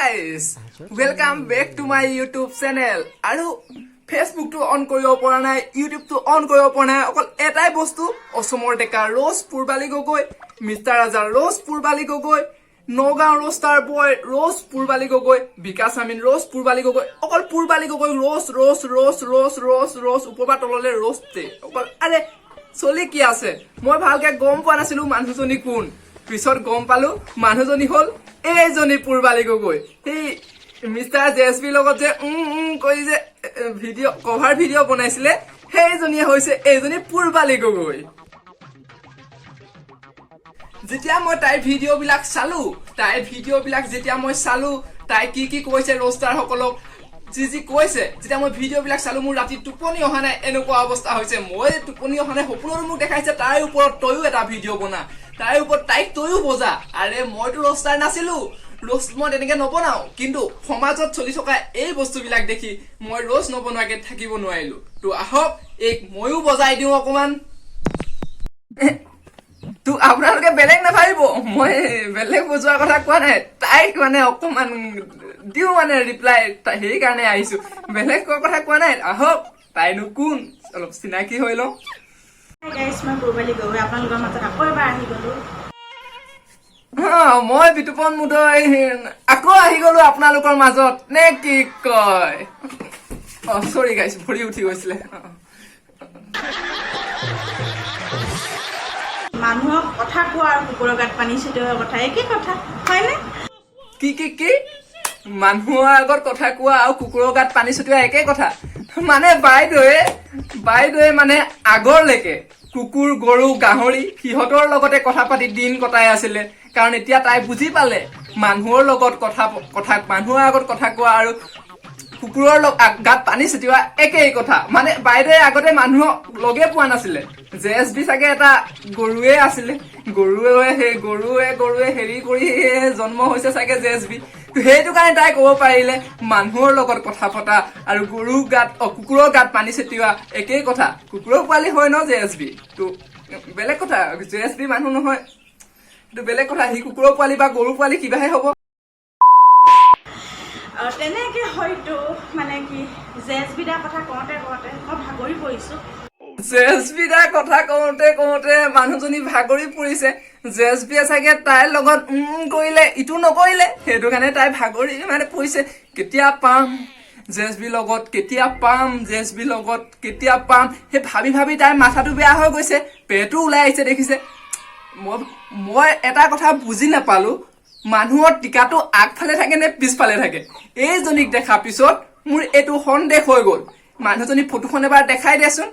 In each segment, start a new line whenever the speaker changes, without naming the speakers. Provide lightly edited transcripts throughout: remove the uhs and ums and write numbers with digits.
guys, welcome back to my YouTube channel. আৰু Facebook টো on কৰিব পৰা নাই, YouTube টো অন কৰিব পৰা নাই, অকল এটাই বস্তু অসমৰ ডেকা rose Purabali Gogoi, mister Raja rose Purabali Gogoi, Nagaon ৰোষ্টাৰ boy rose Purabali Gogoi, Bikash Amin rose Purabali Gogoi, অকল Purabali Gogoi rose rose rose rose rose rose ওপৰপা তললে ৰ'জতে অকল। আৰে চলি কি আছে, মই ভালকে গম পোৱা নাছিলো মানুহজনী কোন, পিছত গম পালো মানুহজনী হল এইজনী পুৰবালি গগৈ। সেই মিষ্টাৰ জেএছবিৰ লগত যে কৈ যে ভিডিঅ' কভাৰ ভিডিঅ' বনাইছিলে সেইজনীয়ে হৈছে এইজনী পুৰবালি গগৈ। যেতিয়া মই তাইৰ ভিডিঅ' বিলাক চালো, তাই কি কৈছে ৰোষ্টাৰ সকলক যি কৈছে, যেতিয়া মই ভিডিঅ' বিলাক চালো মোৰ ৰাতি টোপনি অহা নাই, এনেকুৱা অৱস্থা হৈছে। মই টোপনি অহা নাই, সপোনতো মোক দেখাইছে তাইৰ ওপৰত তয়ো এটা ভিডিঅ' বনা, তাইৰ ওপৰত তাইক তয়ো বজা। আৰে মইতো ৰোষ্টাৰ নাছিলো, ৰোজ মই তেনেকে নবনাও, কিন্তু সমাজত চলি থকা এই বস্তুবিলাক দেখি মই ৰোজ নবনোৱাকে থাকিব নোৱাৰিলো। তো আহক এক ময়ো বজাই দিওঁ অকমান। তো আপোনালোকে বেলেগ নাভাবিব, মই বেলেগ বজোৱাৰ কথা কোৱা নাই, তাইক মানে অকমান দিওঁ মানে ৰিপ্লাই, সেইকাৰণে আহিছো, বেলেগ কথা কোৱা নাই। আহক তাইনো কোন অলপ চিনাকি হৈ লওঁ।
মই পুৰবালি গগৈ আপোনালোকৰ মাজত আকৌ এবাৰ আহি গলো।
মই বিতুপন মুদৈ আকৌ আহি গলো আপোনালোকৰ মাজত, নে কি কয়? চৰি গাইছ, ভৰি উঠি গৈছিলে।
মানুহক কথা কোৱা আৰু কুকুৰৰ গাত পানী ছটিওৱাৰ কথা একেই কথা, হয়নে?
কি মানুহৰ আগত কথা কোৱা আৰু কুকুৰৰ গাত পানী ছটিওৱা একেই কথা? মানে বাইদেৱে মানে আগৰলৈকে কুকুৰ গৰু গাহৰি সিহঁতৰ লগতে কথা পাতি দিন কটাই আছিলে, কাৰণ এতিয়া তাই বুজি পালে মানুহৰ লগত মানুহৰ আগত কথা কোৱা আৰু কুকুৰৰ গাত পানী ছটিওৱা একেই কথা। মানে বাইদেৱে আগতে মানুহক লগে পোৱা নাছিলে, জেএছবি চাগে এটা গৰুৱে আছিলে, গৰুৱে হেৰি কৰি জন্ম হৈছে চাগে জেএছবি। সেইটো কাৰণে তাই কব পাৰিলে মানুহৰ লগত কথা পতা আৰু কুকুৰৰ গাত পানী ছটিওৱা একেই কথা। কুকুৰৰ পোৱালি হয় ন জেএছবি, তো বেলেগ কথা, জেএছবি মানুহ নহয়, এইটো বেলেগ কথা। সি কুকুৰৰ পোৱালি বা গৰু পোৱালি কিবাহে হ'ব।
তেনেকে হয়তো মানে কি জেএছবিদাৰ কথা কওঁতে মই ভাগৰি পৰিছো।
জেএছবিদাৰ কথা কওঁতে মানুহজনী ভাগৰি পৰিছে। জেএছবিয়ে চাগে তাইৰ লগত কৰিলে, ইটো নকৰিলে, সেইটো কাৰণে তাই ভাগৰি মানে পৰিছে। কেতিয়া পাম জেএছবিৰ লগত, সেই ভাবি তাইৰ মাথাটো বেয়া হৈ গৈছে, পেটো ওলাই আহিছে দেখিছে। মই এটা কথা বুজি নাপালো, মানুহৰ টিকাটো আগফালে থাকে নে পিছফালে থাকে? এইজনীক দেখা পিছত মোৰ এইটো সন্দেহ হৈ গল। মানুহজনী ফটোখন এবাৰ দেখাই দেচোন।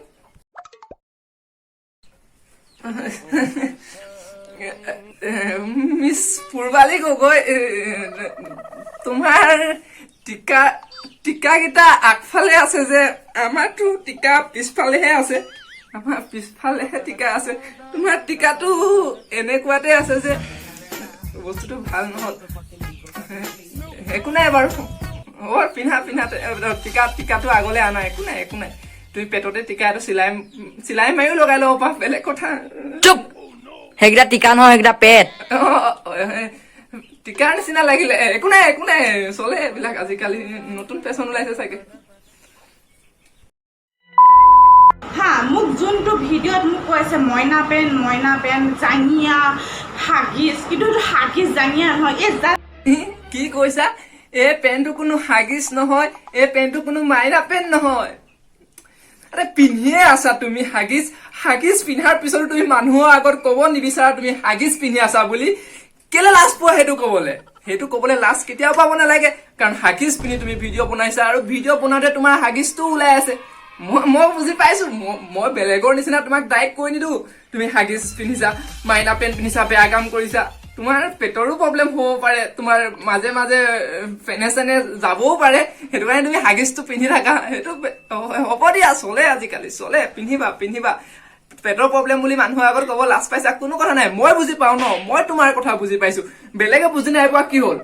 মিছ পুৰবালি গগৈ, তোমাৰ টিকাকেইটা আগফালে আছে যে, আমাৰতো টিকা পিছফালেহে আছে, আমাৰ পিছফালেহে টিকা আছে। তোমাৰ টিকাটো এনেকুৱাতে আছে যে বস্তুটো ভাল নহল। একো নাই বাৰু, পিন্ধা টিকাটো আগলে আনা, একো নাই। তুমি পেটতে টিকা এটা চিলাই মাৰিও লগাই লব পাৰা, বেলেগ কথা।
চুপ, সেইকেইটা টিকা নহয়, সেইকেইটা পেট।
টিকাৰ নিচিনা লাগিলে, একো নাই চলে এইবিলাক, আজিকালি নতুন ফেশ্বন ওলাইছে চাগে।
মোক যোনটো ভিডিঅ'ত মোক কৈছে মইনা পেন জাঙিয়া হাগিছ, কিন্তু হাগিছ জাঙিয়া নহয়।
কি কৈছা? এই পেনটো কোনো হাগিছ নহয়, এই পেনটো কোনো মাইনা পেন নহয়। আৰে পিন্ধিয়ে আছা তুমি হাগিছ পিন্ধাৰ পিছতো তুমি মানুহৰ আগত কব নিবিচাৰা তুমি হাগিছ পিন্ধি আছা বুলি। কেলে লাজ পোৱা সেইটো কবলে লাজ কেতিয়াও পাব নালাগে, কাৰণ হাগিছ পিন্ধি তুমি ভিডিঅ' বনাইছা, আৰু ভিডিঅ' বনাওঁতে তোমাৰ হাগিছটো ওলাই আছে। মই বুজি পাইছো, মই বেলেগৰ নিচিনা তোমাক ডাইৰেক্ট কৈ নিদো তুমি হাগিছ পিন্ধিছা, মাইনা পেন পিন্ধিছা, বেয়া কাম কৰিছা। তোমাৰ পেটৰো প্ৰব্লেম হ'ব পাৰে, তোমাৰ মাজে ফেনে চেনে যাবও পাৰে, সেইটো কাৰণে তুমি হাগিছটো পিন্ধি থাকা। সেইটো হ'ব দিয়া, চলে আজিকালি, চলে, পিন্ধিবা। পেটৰ প্ৰব্লেম বুলি মানুহৰ আগত কব লাজ পাইছা, কোনো কথা নাই। মই বুজি পাও ন, মই তোমাৰ কথা বুজি পাইছো, বেলেগে বুজি নাই পোৱা কি হ'ল?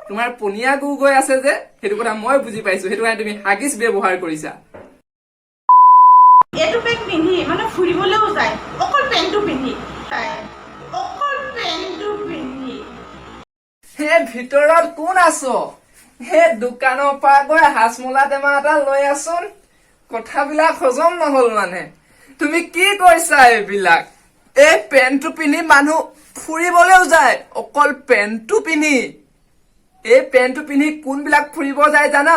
তোমাৰ পনীয়া গু গৈ আছে যে, সেইটো কথা মই বুজি পাইছো, সেইটো কাৰণে তুমি হাগিছ ব্যৱহাৰ কৰিছা।
এইটো পেণ্ট পিন্ধি মানে ফুৰিবলৈও যায়, অকল পেণ্টটো পিন্ধি।
ভিতৰত কোন আছ? সেই দোকানৰ পৰা গৈ হাজমলা টেমা এটা লৈ আছোন কথাবিলাক হজম নহল মানে তুমি কি কৈছা এইবিলাক এই পেণ্টটো পিন্ধি মানুহ ফুৰিবলৈও যায় অকল পেণ্টটো পিন্ধি এই পেণ্টটো পিন্ধি কোনবিলাক ফুৰিব যায় জানা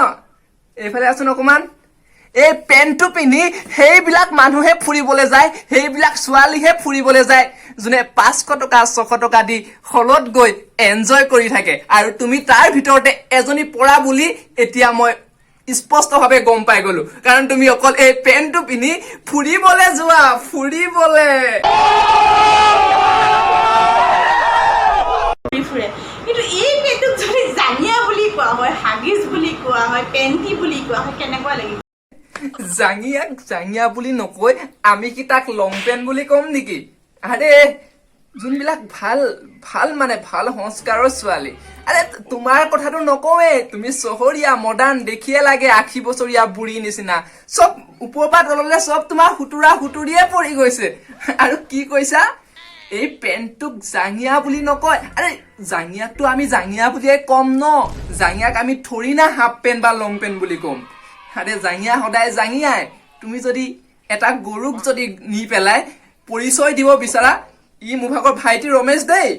এইফালে আছোন অকমান এই পেণ্টটো পিন্ধি সেইবিলাক মানুহে ফুৰিবলৈ যায় সেইবিলাক ছোৱালীহে ফুৰিবলৈ যায় যোনে 500 টকা 600 টকা দি হলত গৈ এনজয় কৰি থাকে আৰু তুমি তাৰ ভিতৰতে এজনী পৰা বুলি এতিয়া মই স্পষ্টভাৱে গম পাই গলো কাৰণ তুমি অকল এই পেণ্টটো পিন্ধি ফুৰিবলৈ যোৱা ফুৰিবলৈ
ফুৰে কিন্তু এই পেণ্টটোক যদি জাঙিয়া বুলি কোৱা হয় হাগিছ বুলি কোৱা হয় পেণ্টি বুলি কোৱা হয় কেনেকুৱা লাগিব
জাঙিয়া বুলি নকৈ আমি কি তাক লং পেণ্ট বুলি কম নেকি আৰে যোনবিলাক ভাল মানে ভাল সংস্কাৰৰ ছোৱালী আৰে তোমাৰ কথাটো নকওঁৱে তুমি চহৰীয়া মডাৰ্ণ দেখিয়ে লাগে 80 বছৰীয়া বুঢ়ী নিচিনা চব ওপৰৰ পৰা তললৈ চব তোমাৰ হুতুৰিয়ে পৰি গৈছে আৰু কি কৈছা এই পেণ্টটোক জাঙিয়া বুলি নকয় আৰে জাঙিয়াকটো আমি জাঙিয়া বুলিয়ে কম ন জাঙিয়াক আমি থৰি না হাফ পেণ্ট বা লং পেণ্ট বুলি কম আৰে জাঙিয়া সদায় জাঙিয়াই তুমি যদি এটা গৰুক যদি নি পেলাই পৰিচয় দিব বিচাৰা ই মোৰ ভাগৰ ভাইটি ৰমেশ দেই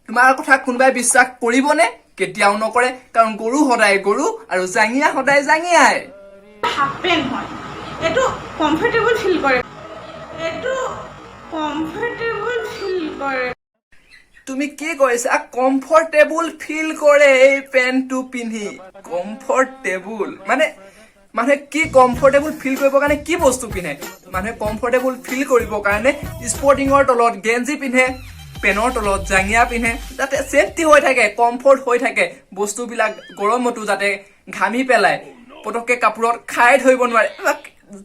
তোমাৰ কথা কোনোবাই বিশ্বাস কৰিবনে কেতিয়াও নকৰে কাৰণ গৰু সদায় গৰু আৰু জাঙিয়া সদায় জাঙিয়াই
হাফ পেণ্ট হয় এইটো কমফৰ্টেবল ফিল কৰে
তুমি কি কৈছা কমফৰ্টেবল ফিল কৰে এই পেণ্টটো পিন্ধি কমফৰ্টেবল মানে মানুহে কি কমফৰ্টেবল ফিল কৰিবৰ কাৰণে কি বস্তু পিন্ধে মানুহে কমফৰ্টেবল ফিল কৰিবৰ কাৰণে স্পৰ্টিঙৰ তলত গেঞ্জি পিন্ধে পেনৰ তলত জাঙিয়া পিন্ধে যাতে ছেফটি হৈ থাকে কমফৰ্ট হৈ থাকে বস্তুবিলাক গৰমতো যাতে ঘামি পেলাই পটককে কাপোৰত খাই ধৰিব নোৱাৰে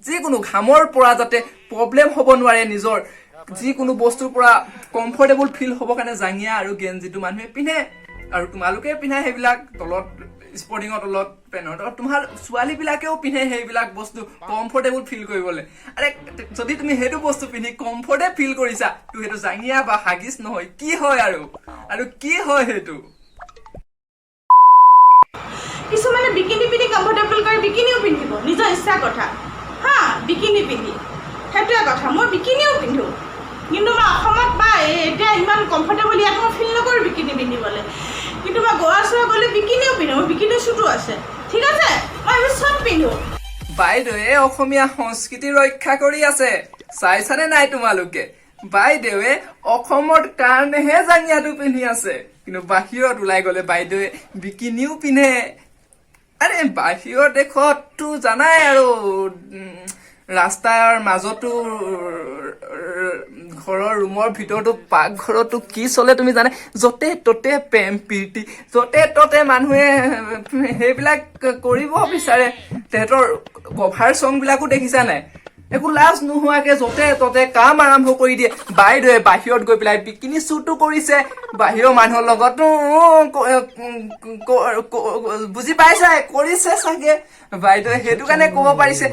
যিকোনো ঘামৰ পৰা যাতে প্ৰব্লেম হ'ব নোৱাৰে নিজৰ যিকোনো বস্তুৰ পৰা কমফৰ্টেবল ফিল হ'ব কাৰণে জাঙিয়া আৰু গেঞ্জিটো মানুহে পিন্ধে আৰু তোমালোকে পিন্ধা সেইবিলাক তলত স্পৰ্টিঙৰ তলত পেনৰ তলত তোমাৰ ছোৱালী বিলাকেও পিন্ধে সেইবিলাক বস্তু কমফৰ্টেবল ফিল কৰিবলৈ আৰে যদি তুমি সেইটো বস্তু পিন্ধি কমফৰ্টে ফিল কৰিছা তো সেইটো জাঙিয়া বা হাগিছ নহয় কি হয় আৰু কি হয় সেইটো
কিছুমানে বিকিনি পিন্ধি কমফৰ্টেবল কৰে বিকিনিও পিন্ধিব নিজৰ ইচ্ছা কথা হা বিকিনি পিন্ধি সেইটোৱে কথা মই বিকিনিও পিন্ধো কিন্তু মই অসমত বা এতিয়া ইমান কমফৰ্টেবল ইয়াত মই ফিল নকৰোঁ বিকিনি পিন্ধিবলৈ কিন্তু মই গোৱা চোৱা গ'লে বিকিনিও পিন্ধো মোৰ বিকিনি চুটো আছে ঠিক আছে মই এইবোৰ চব পিন্ধো
বাইদেৱে অসমীয়া সংস্কৃতি ৰক্ষা কৰি আছে চাইছানে নাই তোমালোকে বাইদেৱে অসমৰ কাৰণেহে জাঙিয়াটো পিন্ধি আছে কিন্তু বাহিৰত ওলাই গ'লে বাইদেৱে বিকিনিও পিন্ধে আৰে বাহিৰৰ দেশততো জানাই আৰু ৰাস্তাৰ মাজতো ঘৰৰ ৰুমৰ ভিতৰতো পাকঘৰতো কি চলে তুমি জানে য'তে ত'তে প্ৰেম প্ৰীতি য'তে ত'তে মানুহে সেইবিলাক কৰিব বিচাৰে তেহেঁতৰ কভাৰ চং বিলাকো দেখিছা নাই একো লাজ নোহোৱাকে য'তে ত'তে কাম আৰম্ভ কৰি দিয়ে বাইদেৱে বাহিৰত গৈ পেলাই বিকিনি শ্বুটো কৰিছে বাহিৰৰ মানুহৰ লগতো বুজি পাইছাই কৰিছে চাগে বাইদেৱে সেইটো কাৰণে ক'ব পাৰিছে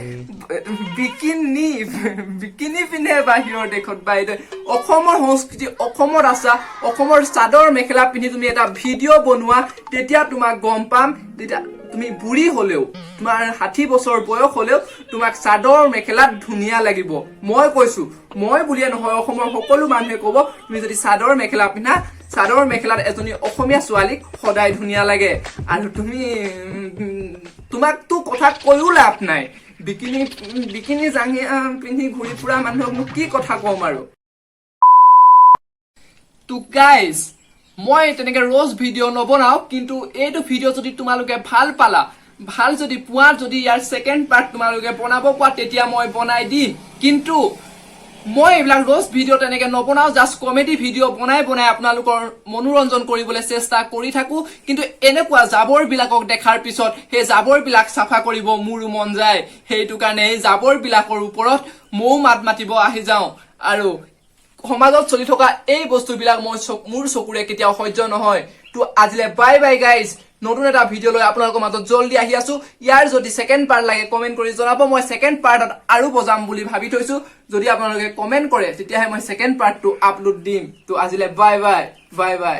বিকিনি পিন্ধে বাহিৰৰ দেশত বাইদেৱে অসমৰ সংস্কৃতি অসমত আছা অসমৰ চাদৰ মেখেলা পিন্ধি তুমি এটা ভিডিঅ' বনোৱা তেতিয়া তোমাক গম পাম তেতিয়া তুমি বুঢ়ী হলেও তোমাৰ 60 বছৰ বয়স হলেও তোমাক চাদৰ মেখেলাত ধুনীয়া লাগিব মই কৈছো মই বুলিয়ে নহয় অসমৰ সকলো মানুহে ক'ব তুমি যদি চাদৰ মেখেলা পিন্ধা চাদৰ মেখেলাত এজনী অসমীয়া ছোৱালীক সদায় ধুনীয়া লাগে আৰু তোমাকতো কথা কৈও লাভ নাই বিকিনি জাঙিয়া পিন্ধি ঘূৰি ফুৰা মানুহক কি কথা কম আৰু তো গাইজ মই তেনেকে ৰ'জ ভিডিঅ' নবনাও কিন্তু এইটো ভিডিঅ' যদি তোমালোকে ভাল পালা ভাল যদি পোৱা যদি ইয়াৰ ছেকেণ্ড পাৰ্ট তোমালোকে বনাব কোৱা তেতিয়া মই বনাই দিম কিন্তু মই এইবিলাক ৰ'জ ভিডিঅ' তেনেকে নবনাও জাষ্ট কমেডি ভিডিঅ' বনাই আপোনালোকৰ মনোৰঞ্জন কৰিবলৈ চেষ্টা কৰি থাকো কিন্তু এনেকুৱা জাবৰবিলাকক দেখাৰ পিছত সেই জাবৰবিলাক চাফা কৰিব মোৰো মন যায় সেইটো কাৰণে এই জাবৰবিলাকৰ ওপৰত মৌ মাত মাতিব আহি যাওঁ আৰু সমাজত চলি থকা এই বস্তুবিলাক মোৰ চকুৰে কেতিয়াও সহ্য নহয় তো আজিলে বাই বাই গাইজ নতুন এটা ভিডিঅ' লৈ আপোনালোকৰ মাজত জলদি আহি আছো ইয়াৰ যদি ছেকেণ্ড পাৰ্ট লাগে কমেণ্ট কৰি জনাব মই ছেকেণ্ড পাৰ্টত আৰু বজাম বুলি ভাবি থৈছো যদি আপোনালোকে কমেণ্ট কৰে তেতিয়াহে মই ছেকেণ্ড পাৰ্টটো আপলোড দিম তো আজিলে বাই বাই